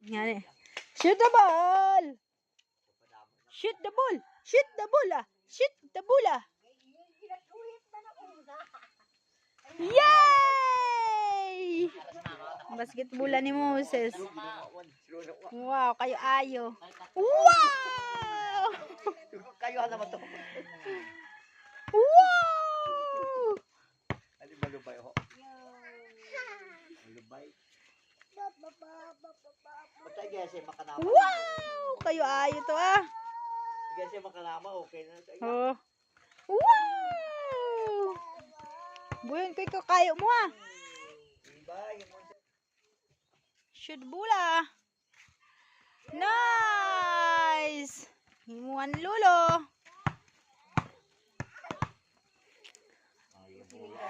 Yan eh. Shoot the ball! Shoot the ball! Shoot the ball ah! Shoot the ball ah! Yay! Basketball ni Moses. Wow, kayo ayo. Wow! Kayo naman to. Wow! Ali malubay ho. Malubay. Patay gese makanama. Wow! Kayo ayo to ah. Gese makanama okay na sa iyo. Oh. Wow! Buyon ko kayo mo ah. Bye. Shoot bula. Nice! Himuan lulo. Ay, bola.